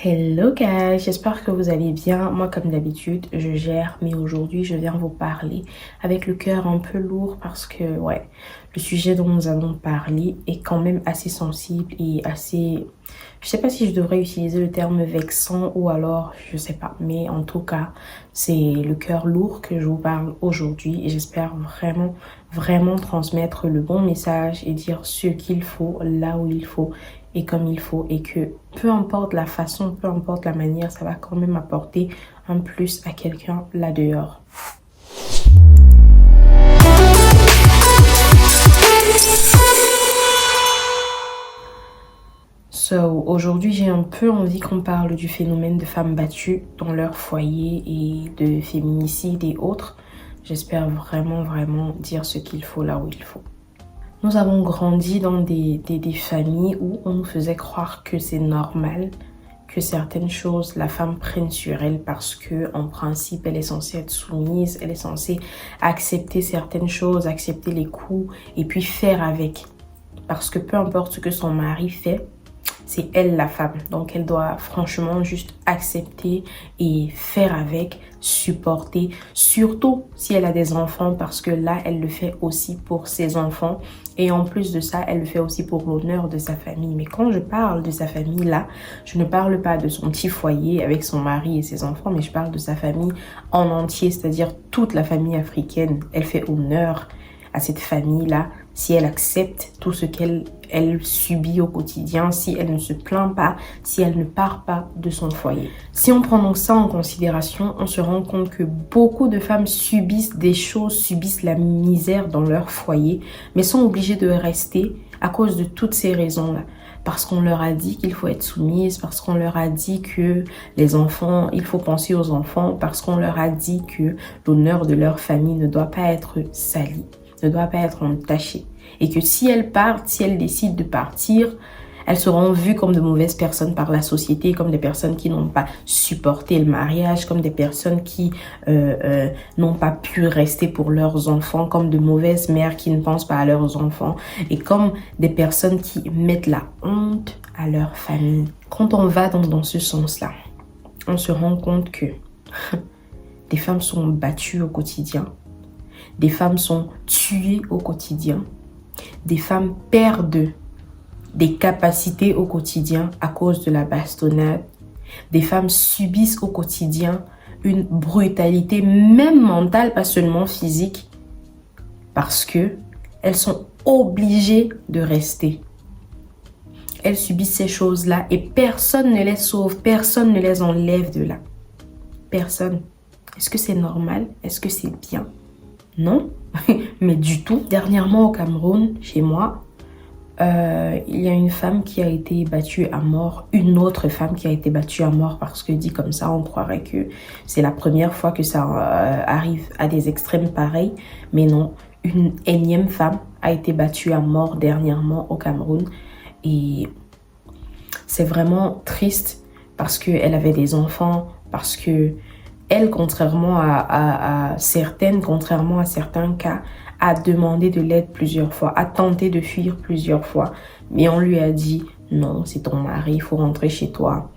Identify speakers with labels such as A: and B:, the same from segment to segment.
A: Hello guys, j'espère que vous allez bien. Moi comme d'habitude, je gère, mais aujourd'hui je viens vous parler avec le cœur un peu lourd parce que le sujet dont nous allons parler est quand même assez sensible et assez... Je sais pas si je devrais utiliser le terme vexant ou alors je sais pas, mais en tout cas, c'est le cœur lourd que je vous parle aujourd'hui et j'espère vraiment transmettre le bon message et dire ce qu'il faut, là où il faut et comme il faut, et que peu importe la façon, peu importe la manière, ça va quand même apporter un plus à quelqu'un là dehors. Aujourd'hui, j'ai un peu envie qu'on parle du phénomène de femmes battues dans leur foyer et de féminicide et autres. J'espère vraiment dire ce qu'il faut là où il faut. Nous avons grandi dans des familles où on nous faisait croire que c'est normal que certaines choses, la femme prenne sur elle parce que en principe, elle est censée être soumise, elle est censée accepter certaines choses, accepter les coups et puis faire avec. Parce que peu importe ce que son mari fait, c'est elle la femme. Donc elle doit franchement juste accepter et faire avec, supporter. Surtout si elle a des enfants parce que là, elle le fait aussi pour ses enfants. Et en plus de ça, elle le fait aussi pour l'honneur de sa famille. Mais quand je parle de sa famille là, je ne parle pas de son petit foyer avec son mari et ses enfants, mais je parle de sa famille en entier, c'est-à-dire toute la famille africaine. Elle fait honneur à cette famille-là, si elle accepte tout ce qu'elle subit au quotidien, si elle ne se plaint pas, si elle ne part pas de son foyer. Si on prend donc ça en considération, on se rend compte que beaucoup de femmes subissent des choses, subissent la misère dans leur foyer, mais sont obligées de rester à cause de toutes ces raisons-là. Parce qu'on leur a dit qu'il faut être soumise, parce qu'on leur a dit que les enfants, il faut penser aux enfants, parce qu'on leur a dit que l'honneur de leur famille ne doit pas être sali, ne doit pas être entaché. Et que si elles partent, si elles décident de partir, elles seront vues comme de mauvaises personnes par la société, comme des personnes qui n'ont pas supporté le mariage, comme des personnes qui n'ont pas pu rester pour leurs enfants, comme de mauvaises mères qui ne pensent pas à leurs enfants et comme des personnes qui mettent la honte à leur famille. Quand on va dans ce sens-là, on se rend compte que des femmes sont battues au quotidien, des femmes sont tuées au quotidien, des femmes perdent des capacités au quotidien à cause de la bastonnade. Des femmes subissent au quotidien une brutalité, même mentale, pas seulement physique, parce que elles sont obligées de rester. Elles subissent ces choses-là et personne ne les sauve, personne ne les enlève de là. Personne. Est-ce que c'est normal? Est-ce que c'est bien? Non, mais du tout. Dernièrement au Cameroun, chez moi, il y a une femme qui a été battue à mort, une autre femme qui a été battue à mort parce que dit comme ça, on croirait que c'est la première fois que ça arrive à des extrêmes pareils. Mais non, une énième femme a été battue à mort dernièrement au Cameroun. Et c'est vraiment triste parce qu'elle avait des enfants, parce que elle, contrairement à certains cas, a demandé de l'aide plusieurs fois, a tenté de fuir plusieurs fois. Mais on lui a dit, non, c'est ton mari, il faut rentrer chez toi.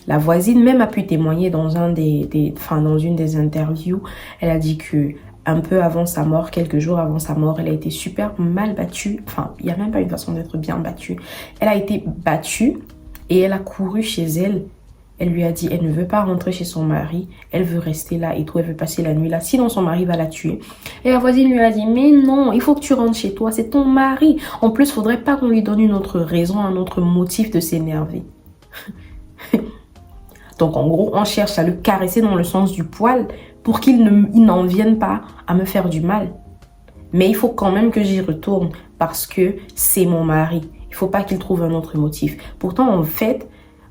A: La voisine même a pu témoigner dans dans une des interviews. Elle a dit que un peu avant sa mort, quelques jours avant sa mort, elle a été super mal battue. Enfin, il n'y a même pas une façon d'être bien battue. Elle a été battue et elle a couru chez elle. Elle lui a dit, elle ne veut pas rentrer chez son mari, elle veut rester là et tout, elle veut passer la nuit là, sinon son mari va la tuer. Et la voisine lui a dit, mais non, il faut que tu rentres chez toi, c'est ton mari. En plus, faudrait pas qu'on lui donne une autre raison, un autre motif de s'énerver. Donc en gros, on cherche à le caresser dans le sens du poil pour qu'il n'en vienne pas à me faire du mal. Mais il faut quand même que j'y retourne parce que c'est mon mari. Il faut pas qu'il trouve un autre motif. Pourtant, en fait,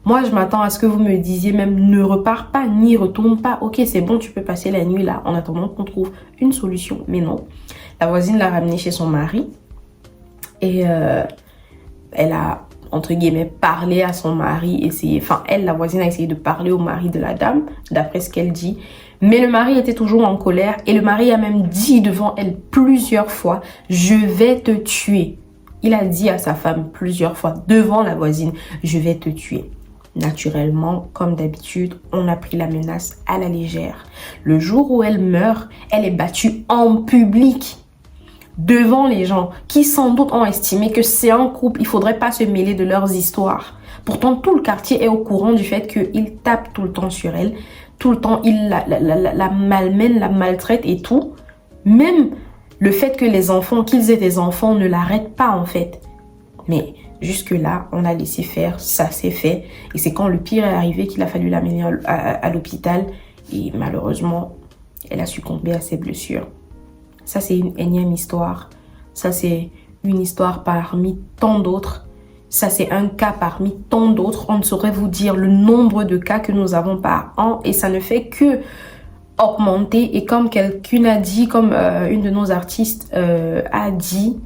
A: moi, je m'attends à ce que vous me disiez même ne repars pas, n'y retourne pas. Ok, c'est bon, tu peux passer la nuit là en attendant qu'on trouve une solution. Mais non, la voisine l'a ramené chez son mari et elle a, entre guillemets, parlé à son mari. La voisine a essayé de parler au mari de la dame, d'après ce qu'elle dit. Mais le mari était toujours en colère et le mari a même dit devant elle plusieurs fois, je vais te tuer. Il a dit à sa femme plusieurs fois devant la voisine, je vais te tuer. Naturellement, comme d'habitude, on a pris la menace à la légère. Le jour où elle meurt, elle est battue en public, devant les gens, qui sans doute ont estimé que c'est un couple, il ne faudrait pas se mêler de leurs histoires. Pourtant, tout le quartier est au courant du fait qu'il tape tout le temps sur elle, tout le temps, il la malmène, la maltraite et tout. Même le fait que les enfants, qu'ils aient des enfants, ne l'arrêtent pas en fait. Mais jusque-là, on a laissé faire, ça s'est fait. Et c'est quand le pire est arrivé qu'il a fallu l'amener à l'hôpital. Et malheureusement, elle a succombé à ses blessures. Ça, c'est une énième histoire. Ça, c'est une histoire parmi tant d'autres. Ça, c'est un cas parmi tant d'autres. On ne saurait vous dire le nombre de cas que nous avons par an. Et ça ne fait que augmenter. Et comme quelqu'un a dit, comme une de nos artistes a dit,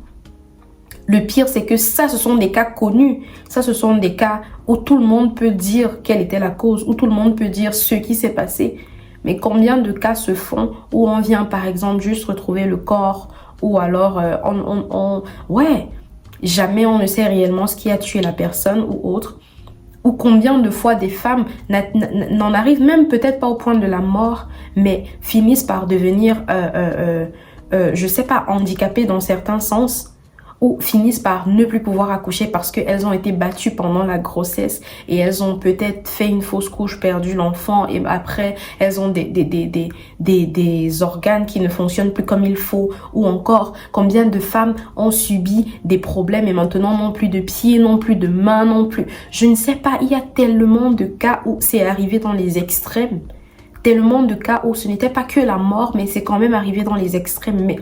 A: le pire, c'est que ça, ce sont des cas connus. Ça, ce sont des cas où tout le monde peut dire quelle était la cause, où tout le monde peut dire ce qui s'est passé. Mais combien de cas se font où on vient, par exemple, juste retrouver le corps ou alors jamais on ne sait réellement ce qui a tué la personne ou autre. Ou combien de fois des femmes n'en arrivent même peut-être pas au point de la mort, mais finissent par devenir, je sais pas, handicapées dans certains sens, ou finissent par ne plus pouvoir accoucher parce qu'elles ont été battues pendant la grossesse et elles ont peut-être fait une fausse couche, perdu l'enfant et après elles ont des organes qui ne fonctionnent plus comme il faut, ou encore combien de femmes ont subi des problèmes et maintenant n'ont plus de pieds, n'ont plus de mains, n'ont plus... Je ne sais pas, il y a tellement de cas où c'est arrivé dans les extrêmes. Tellement de cas où ce n'était pas que la mort, mais c'est quand même arrivé dans les extrêmes. Mais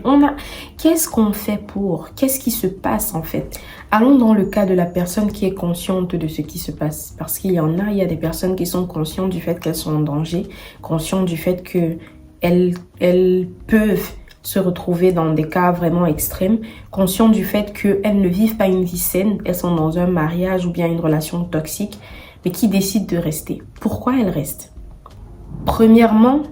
A: qu'est-ce qu'on fait pour? Qu'est-ce qui se passe en fait? Allons dans le cas de la personne qui est consciente de ce qui se passe. Parce qu'il y a des personnes qui sont conscientes du fait qu'elles sont en danger, conscientes du fait qu'elles peuvent se retrouver dans des cas vraiment extrêmes, conscientes du fait qu'elles ne vivent pas une vie saine, elles sont dans un mariage ou bien une relation toxique, mais qui décident de rester. Pourquoi elles restent? Premièrement,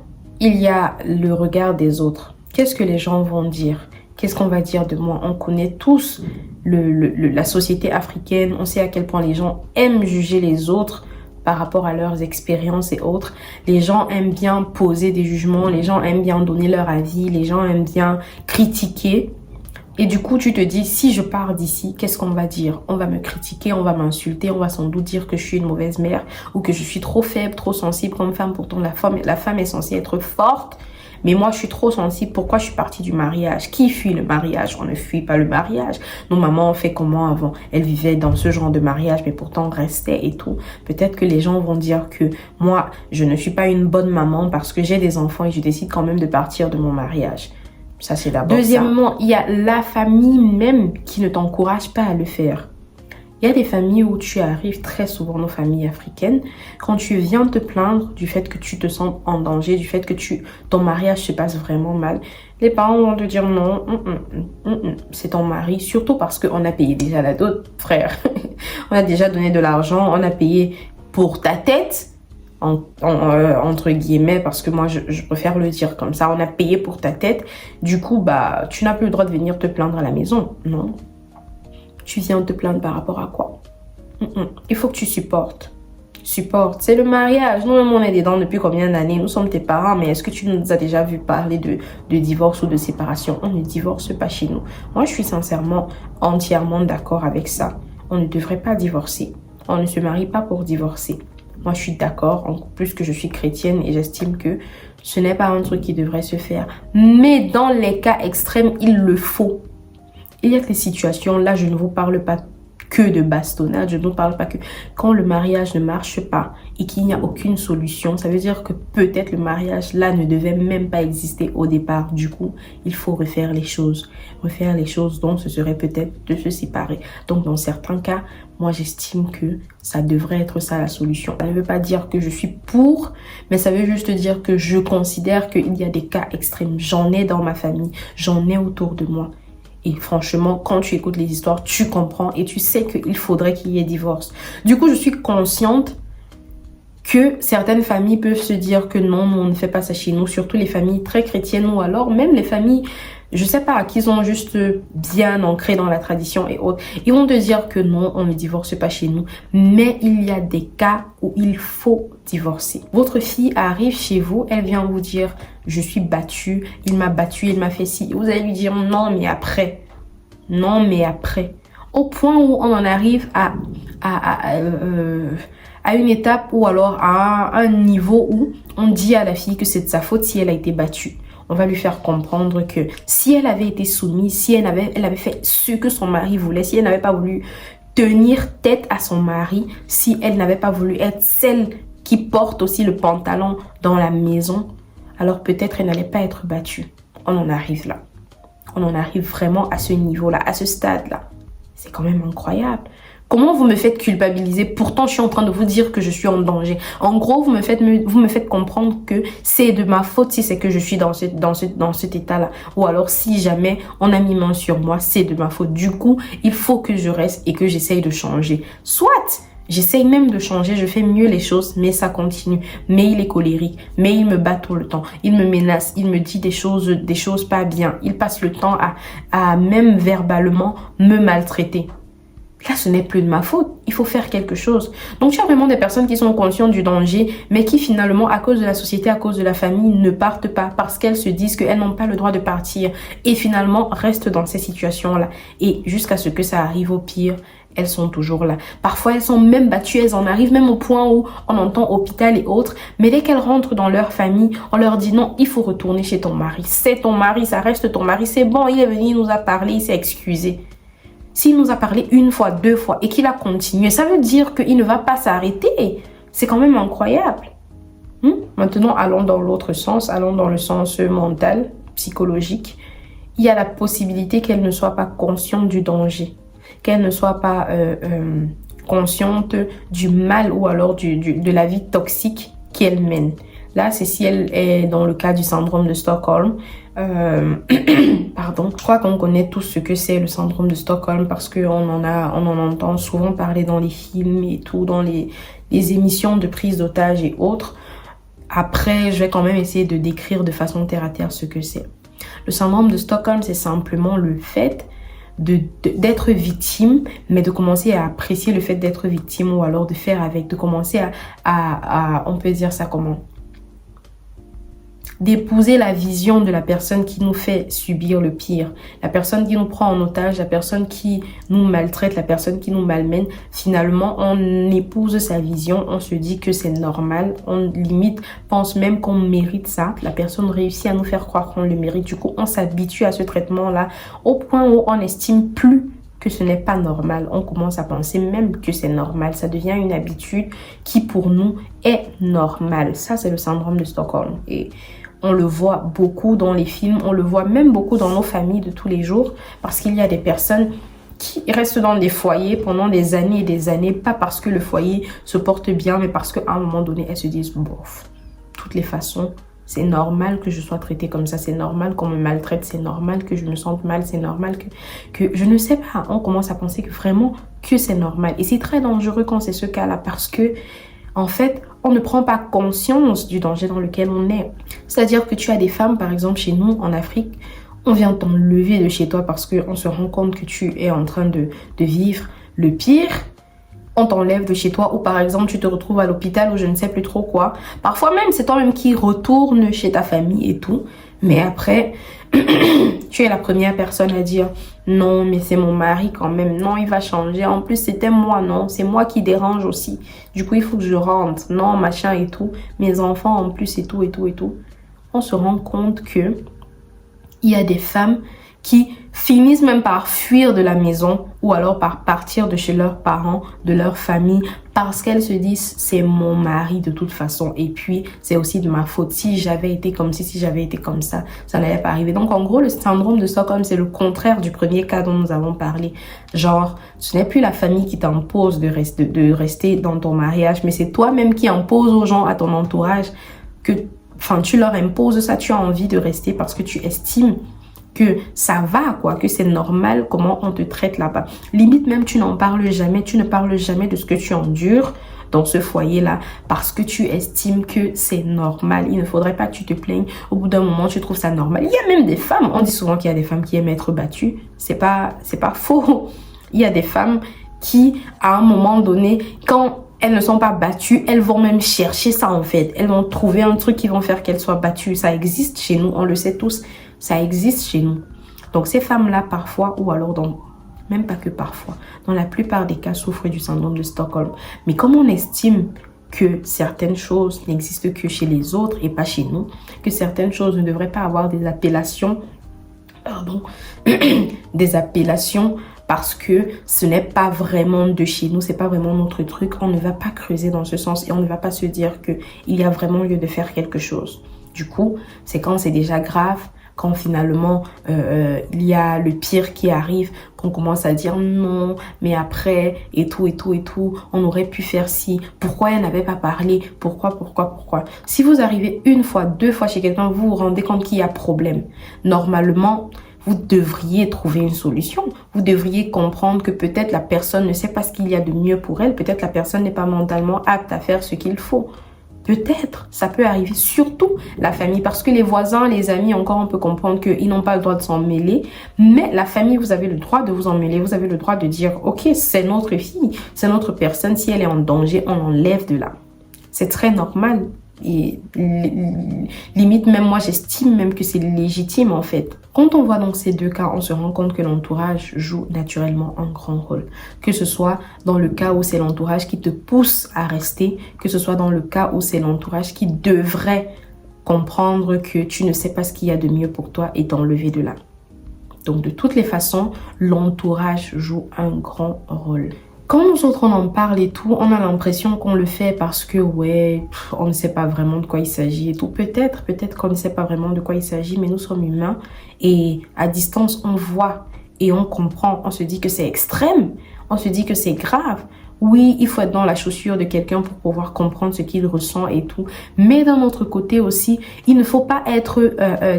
A: il y a le regard des autres. Qu'est-ce que les gens vont dire? Qu'est-ce qu'on va dire de moi? On connaît tous la société africaine. On sait à quel point les gens aiment juger les autres par rapport à leurs expériences et autres. Les gens aiment bien poser des jugements. Les gens aiment bien donner leur avis. Les gens aiment bien critiquer. Et du coup, tu te dis, si je pars d'ici, qu'est-ce qu'on va dire? On va me critiquer, on va m'insulter, on va sans doute dire que je suis une mauvaise mère ou que je suis trop faible, trop sensible comme femme. Pourtant, la femme est censée être forte, mais moi, je suis trop sensible. Pourquoi je suis partie du mariage? Qui fuit le mariage? On ne fuit pas le mariage. Nos mamans ont fait comment avant? Elles vivaient dans ce genre de mariage, mais pourtant restaient et tout. Peut-être que les gens vont dire que moi, je ne suis pas une bonne maman parce que j'ai des enfants et je décide quand même de partir de mon mariage. Ça, c'est d'abord. Deuxièmement, il y a la famille même qui ne t'encourage pas à le faire. Il y a des familles où tu arrives, très souvent nos familles africaines, quand tu viens te plaindre du fait que tu te sens en danger, du fait que ton mariage se passe vraiment mal, les parents vont te dire non, c'est ton mari, surtout parce qu'on a payé déjà la dot, frère. On a déjà donné de l'argent, on a payé pour ta tête, entre guillemets, parce que moi je préfère le dire comme ça, on a payé pour ta tête, du coup tu n'as plus le droit de venir te plaindre à la maison. Non, tu viens te plaindre par rapport à quoi? Il faut que tu supportes, c'est le mariage. Nous-mêmes on est dedans depuis combien d'années, nous sommes tes parents, mais est-ce que tu nous as déjà vu parler de divorce ou de séparation? On ne divorce pas chez nous. Moi je suis sincèrement entièrement d'accord avec ça. On ne devrait pas divorcer, on ne se marie pas pour divorcer. Moi, je suis d'accord, en plus que je suis chrétienne et j'estime que ce n'est pas un truc qui devrait se faire. Mais dans les cas extrêmes, il le faut. Il y a des situations, là, je ne vous parle pas que de bastonnade, je ne vous parle pas que quand le mariage ne marche pas et qu'il n'y a aucune solution, ça veut dire que peut-être le mariage là ne devait même pas exister au départ. Du coup, il faut refaire les choses. Refaire les choses, donc ce serait peut-être de se séparer. Donc dans certains cas, moi j'estime que ça devrait être ça la solution. Ça ne veut pas dire que je suis pour, mais ça veut juste dire que je considère qu'il y a des cas extrêmes. J'en ai dans ma famille, j'en ai autour de moi. Et franchement, quand tu écoutes les histoires, tu comprends et tu sais qu'il faudrait qu'il y ait divorce. Du coup, je suis consciente que certaines familles peuvent se dire que non, on ne fait pas ça chez nous, surtout les familles très chrétiennes ou alors même les familles, je sais pas, qui sont juste bien ancrées dans la tradition et autres. Ils vont te dire que non, on ne divorce pas chez nous. Mais il y a des cas où il faut divorcer. Votre fille arrive chez vous, elle vient vous dire, je suis battue, il m'a battue, il m'a fait ci. Vous allez lui dire non, mais après. Non, mais après. Au point où on en arrive à une étape ou alors à un niveau où on dit à la fille que c'est de sa faute si elle a été battue. On va lui faire comprendre que si elle avait été soumise, si elle avait fait ce que son mari voulait, si elle n'avait pas voulu tenir tête à son mari, si elle n'avait pas voulu être celle qui porte aussi le pantalon dans la maison, alors peut-être elle n'allait pas être battue. On en arrive là. On en arrive vraiment à ce niveau-là, à ce stade-là. C'est quand même incroyable. Comment vous me faites culpabiliser? Pourtant, je suis en train de vous dire que je suis en danger. En gros, vous me faites comprendre que c'est de ma faute si c'est que je suis dans cet état-là. Ou alors, si jamais on a mis main sur moi, c'est de ma faute. Du coup, il faut que je reste et que j'essaye de changer. Soit, j'essaye même de changer, je fais mieux les choses, mais ça continue. Mais il est colérique, mais il me bat tout le temps. Il me menace, il me dit des choses pas bien. Il passe le temps à même verbalement me maltraiter. Là, ce n'est plus de ma faute. Il faut faire quelque chose. Donc, tu as vraiment des personnes qui sont conscientes du danger, mais qui finalement, à cause de la société, à cause de la famille, ne partent pas parce qu'elles se disent qu'elles n'ont pas le droit de partir et finalement restent dans ces situations-là. Et jusqu'à ce que ça arrive au pire, elles sont toujours là. Parfois, elles sont même battues, elles en arrivent même au point où on entend hôpital et autres. Mais dès qu'elles rentrent dans leur famille, on leur dit non, il faut retourner chez ton mari. C'est ton mari, ça reste ton mari. C'est bon, il est venu, il nous a parlé, il s'est excusé. S'il nous a parlé une fois, deux fois et qu'il a continué, ça veut dire qu'il ne va pas s'arrêter. C'est quand même incroyable. Maintenant, allons dans l'autre sens, allons dans le sens mental, psychologique. Il y a la possibilité qu'elle ne soit pas consciente du danger, qu'elle ne soit pas consciente du mal ou alors de la vie toxique qu'elle mène. Là, c'est si elle est dans le cas du syndrome de Stockholm. Pardon. Je crois qu'on connaît tous ce que c'est le syndrome de Stockholm parce qu'on en entend souvent parler dans les films et tout, dans les émissions de prise d'otages et autres. Après, je vais quand même essayer de décrire de façon terre à terre ce que c'est. Le syndrome de Stockholm, c'est simplement le fait d'être victime, mais de commencer à apprécier le fait d'être victime ou alors de faire avec, de commencer à on peut dire ça comment? D'épouser la vision de la personne qui nous fait subir le pire, la personne qui nous prend en otage, la personne qui nous maltraite, la personne qui nous malmène. Finalement, on épouse sa vision, on se dit que c'est normal, on limite pense même qu'on mérite ça. La personne réussit à nous faire croire qu'on le mérite. Du coup, on s'habitue à ce traitement-là au point où on n'estime plus que ce n'est pas normal. On commence à penser même que c'est normal. Ça devient une habitude qui pour nous est normale. Ça, c'est le syndrome de Stockholm. Et on le voit beaucoup dans les films, on le voit même beaucoup dans nos familles de tous les jours parce qu'il y a des personnes qui restent dans des foyers pendant des années et des années, pas parce que le foyer se porte bien, mais parce qu'à un moment donné, elles se disent, bof, toutes les façons, c'est normal que je sois traitée comme ça, c'est normal qu'on me maltraite, c'est normal que je me sente mal, c'est normal que je ne sais pas. On commence à penser que vraiment que c'est normal. Et c'est très dangereux quand c'est ce cas-là parce que en fait, on ne prend pas conscience du danger dans lequel on est. C'est-à-dire que tu as des femmes, par exemple, chez nous, en Afrique, on vient t'enlever de chez toi parce qu'on se rend compte que tu es en train de vivre le pire. On t'enlève de chez toi ou par exemple, tu te retrouves à l'hôpital ou je ne sais plus trop quoi. Parfois même, c'est toi-même qui retournes chez ta famille et tout. Mais après, tu es la première personne à dire non, mais c'est mon mari quand même. Non, il va changer. En plus, c'était moi, non. C'est moi qui dérange aussi. Du coup, il faut que je rentre. Non, machin et tout. Mes enfants en plus et tout et tout et tout. On se rend compte que il y a des femmes qui finissent même par fuir de la maison ou alors par partir de chez leurs parents, de leur famille, parce qu'elles se disent c'est mon mari de toute façon et puis c'est aussi de ma faute. Si j'avais été comme ci, si j'avais été comme ça n'allait pas arriver. Donc en gros, le syndrome de Stockholm, c'est le contraire du premier cas dont nous avons parlé. Genre, ce n'est plus la famille qui t'impose de rester dans ton mariage, mais c'est toi-même qui impose aux gens, à ton entourage, que, enfin, tu leur imposes ça, tu as envie de rester parce que tu estimes que ça va, quoi, que c'est normal comment on te traite là-bas. Limite même, tu n'en parles jamais, tu ne parles jamais de ce que tu endures dans ce foyer-là parce que tu estimes que c'est normal. Il ne faudrait pas que tu te plaignes. Au bout d'un moment, tu trouves ça normal. Il y a même des femmes, on dit souvent qu'il y a des femmes qui aiment être battues. C'est pas faux. Il y a des femmes qui, à un moment donné, quand elles ne sont pas battues, elles vont même chercher ça en fait. Elles vont trouver un truc qui vont faire qu'elles soient battues. Ça existe chez nous, on le sait tous. Ça existe chez nous. Donc ces femmes-là, parfois, ou alors même pas que parfois, dans la plupart des cas, souffrent du syndrome de Stockholm. Mais comme on estime que certaines choses n'existent que chez les autres et pas chez nous, que certaines choses ne devraient pas avoir des appellations, des appellations parce que ce n'est pas vraiment de chez nous, c'est pas vraiment notre truc, on ne va pas creuser dans ce sens et on ne va pas se dire qu'il y a vraiment lieu de faire quelque chose. Du coup, c'est quand c'est déjà grave, quand finalement il y a le pire qui arrive, qu'on commence à dire non, mais après, et tout, on aurait pu faire ci, pourquoi elle n'avait pas parlé, pourquoi. Si vous arrivez une fois, 2 fois chez quelqu'un, vous vous rendez compte qu'il y a problème. Normalement, vous devriez trouver une solution. Vous devriez comprendre que peut-être la personne ne sait pas ce qu'il y a de mieux pour elle, peut-être la personne n'est pas mentalement apte à faire ce qu'il faut. Peut-être, ça peut arriver, surtout la famille, parce que les voisins, les amis, encore on peut comprendre qu'ils n'ont pas le droit de s'en mêler, mais la famille, vous avez le droit de vous en mêler, vous avez le droit de dire, ok, c'est notre fille, c'est notre personne, si elle est en danger, on l'enlève de là. C'est très normal et limite même moi j'estime même que c'est légitime en fait. Quand on voit donc ces 2 cas, on se rend compte que l'entourage joue naturellement un grand rôle. Que ce soit dans le cas où c'est l'entourage qui te pousse à rester, que ce soit dans le cas où c'est l'entourage qui devrait comprendre que tu ne sais pas ce qu'il y a de mieux pour toi et t'enlever de là. Donc de toutes les façons, l'entourage joue un grand rôle. Quand nous autres on en parle et tout, on a l'impression qu'on le fait parce que on ne sait pas vraiment de quoi il s'agit et tout. Peut-être qu'on ne sait pas vraiment de quoi il s'agit, mais nous sommes humains et à distance on voit et on comprend. On se dit que c'est extrême, on se dit que c'est grave. Oui, il faut être dans la chaussure de quelqu'un pour pouvoir comprendre ce qu'il ressent et tout. Mais d'un autre côté aussi, il ne faut pas être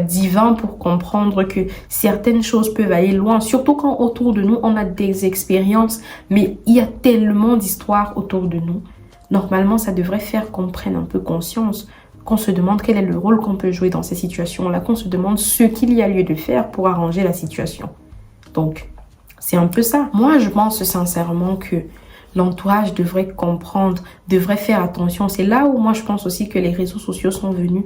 A: divin pour comprendre que certaines choses peuvent aller loin. Surtout quand autour de nous, on a des expériences. Mais il y a tellement d'histoires autour de nous. Normalement, ça devrait faire qu'on prenne un peu conscience. Qu'on se demande quel est le rôle qu'on peut jouer dans ces situations-là. Qu'on se demande ce qu'il y a lieu de faire pour arranger la situation. Donc, c'est un peu ça. Moi, je pense sincèrement que l'entourage devrait comprendre, devrait faire attention. C'est là où moi je pense aussi que les réseaux sociaux sont venus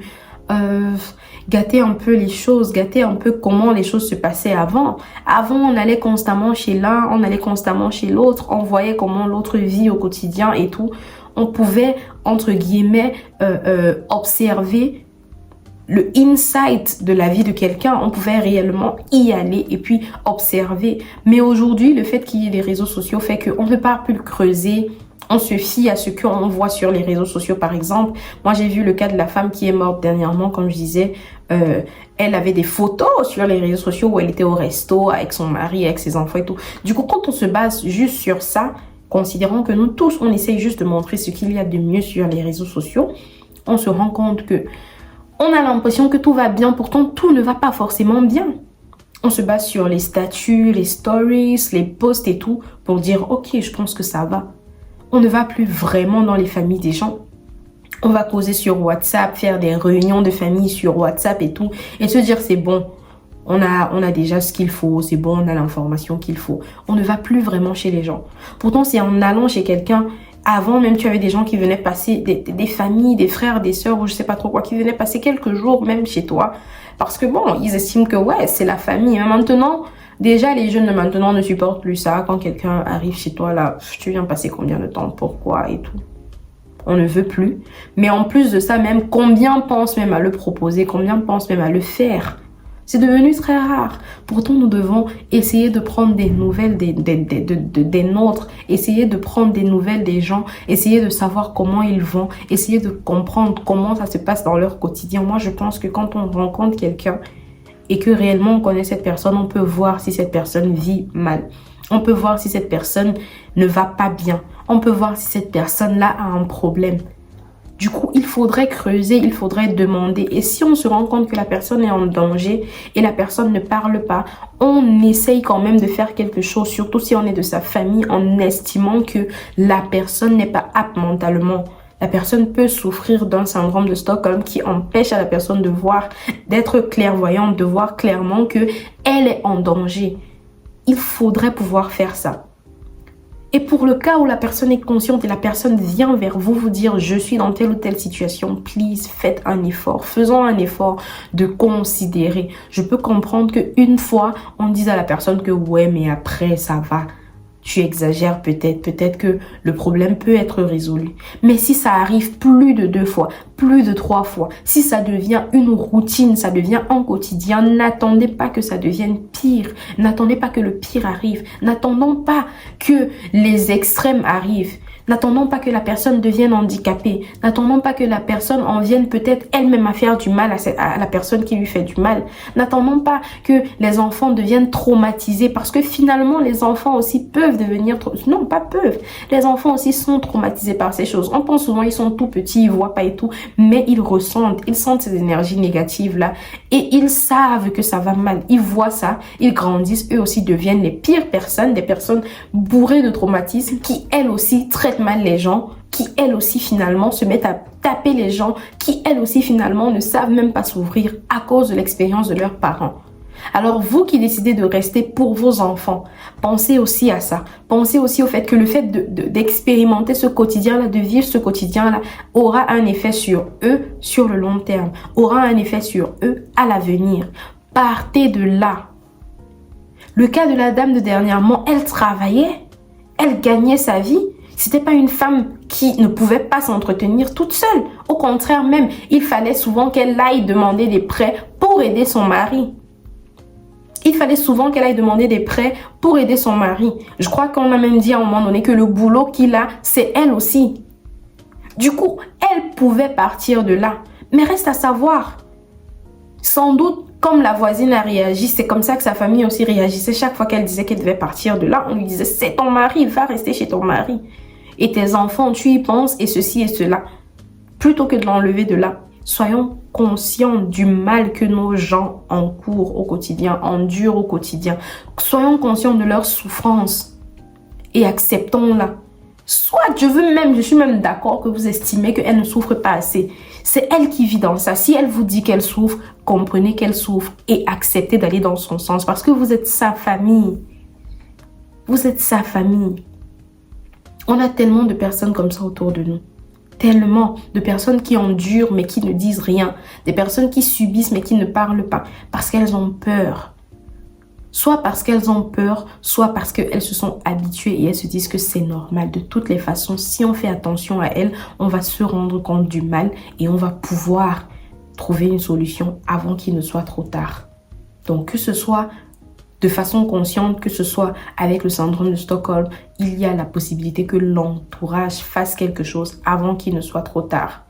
A: gâter un peu les choses, gâter un peu comment les choses se passaient avant. Avant, on allait constamment chez l'un, on allait constamment chez l'autre, on voyait comment l'autre vit au quotidien et tout. On pouvait, entre guillemets, observer le insight de la vie de quelqu'un, on pouvait réellement y aller et puis observer. Mais aujourd'hui, le fait qu'il y ait les réseaux sociaux fait qu'on ne peut pas plus le creuser. On se fie à ce qu'on voit sur les réseaux sociaux, par exemple. Moi, j'ai vu le cas de la femme qui est morte dernièrement, comme je disais. Elle avait des photos sur les réseaux sociaux où elle était au resto avec son mari, avec ses enfants et tout. Du coup, quand on se base juste sur ça, considérant que nous tous, on essaye juste de montrer ce qu'il y a de mieux sur les réseaux sociaux, on se rend compte que on a l'impression que tout va bien, pourtant tout ne va pas forcément bien. On se base sur les statuts, les stories, les posts et tout pour dire ok, je pense que ça va. On ne va plus vraiment dans les familles des gens. On va causer sur WhatsApp, faire des réunions de famille sur WhatsApp et tout et se dire c'est bon, on a déjà ce qu'il faut, c'est bon, on a l'information qu'il faut. On ne va plus vraiment chez les gens. Pourtant, c'est en allant chez quelqu'un. Avant, même, tu avais des gens qui venaient passer, des familles, des frères, des sœurs, ou je sais pas trop quoi, qui venaient passer quelques jours même chez toi. Parce que bon, ils estiment que ouais, c'est la famille. Mais maintenant, déjà, les jeunes de maintenant ne supportent plus ça. Quand quelqu'un arrive chez toi, là, tu viens passer combien de temps, pourquoi et tout. On ne veut plus. Mais en plus de ça, même, combien pensent même à le proposer, combien pensent même à le faire. C'est devenu très rare. Pourtant, nous devons essayer de prendre des nouvelles des nôtres, essayer de prendre des nouvelles des gens, essayer de savoir comment ils vont, essayer de comprendre comment ça se passe dans leur quotidien. Moi, je pense que quand on rencontre quelqu'un et que réellement on connaît cette personne, on peut voir si cette personne vit mal. On peut voir si cette personne ne va pas bien. On peut voir si cette personne-là a un problème. Du coup, il faudrait creuser, il faudrait demander. Et si on se rend compte que la personne est en danger et la personne ne parle pas, on essaye quand même de faire quelque chose, surtout si on est de sa famille, en estimant que la personne n'est pas apte mentalement. La personne peut souffrir d'un syndrome de Stockholm qui empêche à la personne de voir, d'être clairvoyante, de voir clairement que elle est en danger. Il faudrait pouvoir faire ça. Et pour le cas où la personne est consciente et la personne vient vers vous, vous dire « je suis dans telle ou telle situation, please, faites un effort ». Faisons un effort de considérer. Je peux comprendre qu'une fois, on dise à la personne que « ouais, mais après, ça va ». Tu exagères peut-être que le problème peut être résolu. Mais si ça arrive plus de 2 fois, plus de 3 fois, si ça devient une routine, ça devient un quotidien, n'attendez pas que ça devienne pire. N'attendez pas que le pire arrive. N'attendons pas que les extrêmes arrivent. N'attendons pas que la personne devienne handicapée. N'attendons pas que la personne en vienne peut-être elle-même à faire du mal à la personne qui lui fait du mal. N'attendons pas que les enfants deviennent traumatisés parce que finalement les enfants aussi peuvent devenir... Non, pas peuvent. Les enfants aussi sont traumatisés par ces choses. On pense souvent ils sont tout petits, ils voient pas et tout, mais ils ressentent, ils sentent ces énergies négatives-là et ils savent que ça va mal. Ils voient ça, ils grandissent, eux aussi deviennent les pires personnes, des personnes bourrées de traumatismes qui elles aussi traitent mal les gens, qui elles aussi finalement se mettent à taper les gens, qui elles aussi finalement ne savent même pas s'ouvrir à cause de l'expérience de leurs parents. Alors vous qui décidez de rester pour vos enfants, pensez aussi à ça. Pensez aussi au fait que le fait d'expérimenter ce quotidien-là, de vivre ce quotidien-là, aura un effet sur eux sur le long terme, aura un effet sur eux à l'avenir. Partez de là. Le cas de la dame de dernièrement, elle travaillait, elle gagnait sa vie. C'était pas une femme qui ne pouvait pas s'entretenir toute seule. Au contraire même, il fallait souvent qu'elle aille demander des prêts pour aider son mari. Il fallait souvent qu'elle aille demander des prêts pour aider son mari. Je crois qu'on a même dit à un moment donné que le boulot qu'il a, c'est elle aussi. Du coup, elle pouvait partir de là. Mais reste à savoir, sans doute, comme la voisine a réagi, c'est comme ça que sa famille aussi réagissait. Chaque fois qu'elle disait qu'elle devait partir de là, on lui disait « c'est ton mari, va rester chez ton mari. Et tes enfants, tu y penses et ceci et cela. » Plutôt que de l'enlever de là, soyons conscients du mal que nos gens encourent au quotidien, endurent au quotidien. Soyons conscients de leur souffrance et acceptons-la. Soit je suis même d'accord que vous estimez qu'elle ne souffre pas assez. C'est elle qui vit dans ça. Si elle vous dit qu'elle souffre, comprenez qu'elle souffre et acceptez d'aller dans son sens parce que vous êtes sa famille. Vous êtes sa famille. On a tellement de personnes comme ça autour de nous. Tellement de personnes qui endurent mais qui ne disent rien. Des personnes qui subissent mais qui ne parlent pas parce qu'elles ont peur. Soit parce qu'elles ont peur, soit parce qu'elles se sont habituées et elles se disent que c'est normal. De toutes les façons, si on fait attention à elles, on va se rendre compte du mal et on va pouvoir trouver une solution avant qu'il ne soit trop tard. Donc que ce soit de façon consciente, que ce soit avec le syndrome de Stockholm, il y a la possibilité que l'entourage fasse quelque chose avant qu'il ne soit trop tard.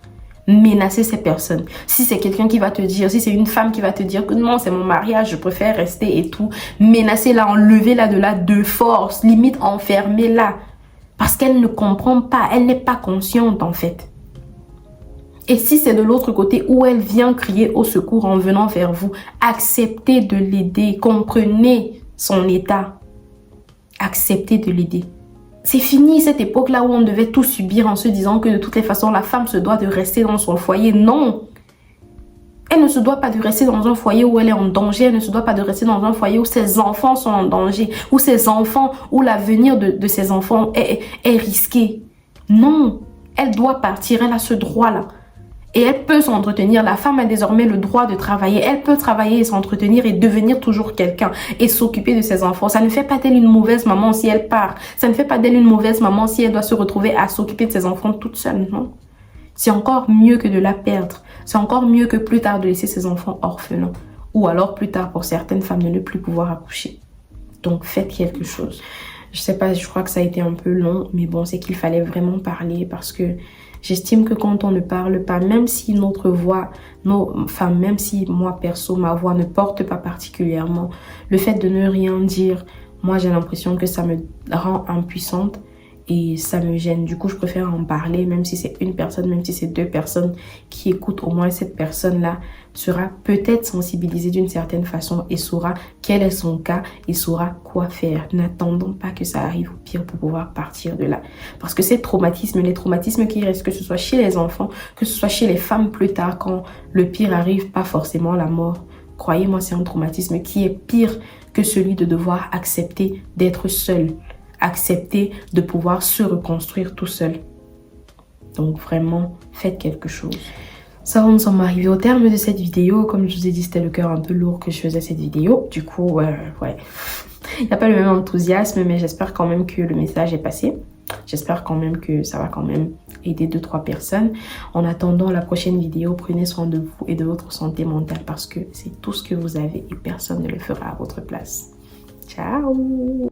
A: Menacer ces personnes. Si c'est quelqu'un qui va te dire, si c'est une femme qui va te dire que non, c'est mon mariage, je préfère rester et tout, menacez-la, enlevez-la de là de force, limite enfermez-la. Parce qu'elle ne comprend pas, elle n'est pas consciente en fait. Et si c'est de l'autre côté où elle vient crier au secours en venant vers vous, acceptez de l'aider, comprenez son état. Acceptez de l'aider. C'est fini cette époque-là où on devait tout subir en se disant que de toutes les façons, la femme se doit de rester dans son foyer. Non! Elle ne se doit pas de rester dans un foyer où elle est en danger. Elle ne se doit pas de rester dans un foyer où ses enfants sont en danger. Où ses enfants, où l'avenir de ses enfants est risqué. Non! Elle doit partir. Elle a ce droit-là. Et elle peut s'entretenir. La femme a désormais le droit de travailler. Elle peut travailler et s'entretenir et devenir toujours quelqu'un et s'occuper de ses enfants. Ça ne fait pas d'elle une mauvaise maman si elle part. Ça ne fait pas d'elle une mauvaise maman si elle doit se retrouver à s'occuper de ses enfants toute seule, non? C'est encore mieux que de la perdre. C'est encore mieux que plus tard de laisser ses enfants orphelins. Ou alors plus tard pour certaines femmes de ne plus pouvoir accoucher. Donc faites quelque chose. Je sais pas, je crois que ça a été un peu long, mais bon, c'est qu'il fallait vraiment parler parce que j'estime que quand on ne parle pas, même si notre voix, même si moi perso, ma voix ne porte pas particulièrement, le fait de ne rien dire, moi j'ai l'impression que ça me rend impuissante et ça me gêne. Du coup, je préfère en parler, même si c'est une personne, même si c'est deux personnes qui écoutent. Au moins, cette personne-là sera peut-être sensibilisée d'une certaine façon et saura quel est son cas et saura quoi faire. N'attendons pas que ça arrive au pire pour pouvoir partir de là. Parce que ces traumatismes, les traumatismes qui restent, que ce soit chez les enfants, que ce soit chez les femmes plus tard, quand le pire arrive, pas forcément la mort. Croyez-moi, c'est un traumatisme qui est pire que celui de devoir accepter d'être seul. Accepter de pouvoir se reconstruire tout seul. Donc vraiment, faites quelque chose. Ça, nous sommes arrivés au terme de cette vidéo. Comme je vous ai dit, c'était le cœur un peu lourd que je faisais cette vidéo. Du coup, ouais. Il n'y a pas le même enthousiasme, mais j'espère quand même que le message est passé. J'espère quand même que ça va quand même aider 2-3 personnes. En attendant la prochaine vidéo, prenez soin de vous et de votre santé mentale parce que c'est tout ce que vous avez et personne ne le fera à votre place. Ciao!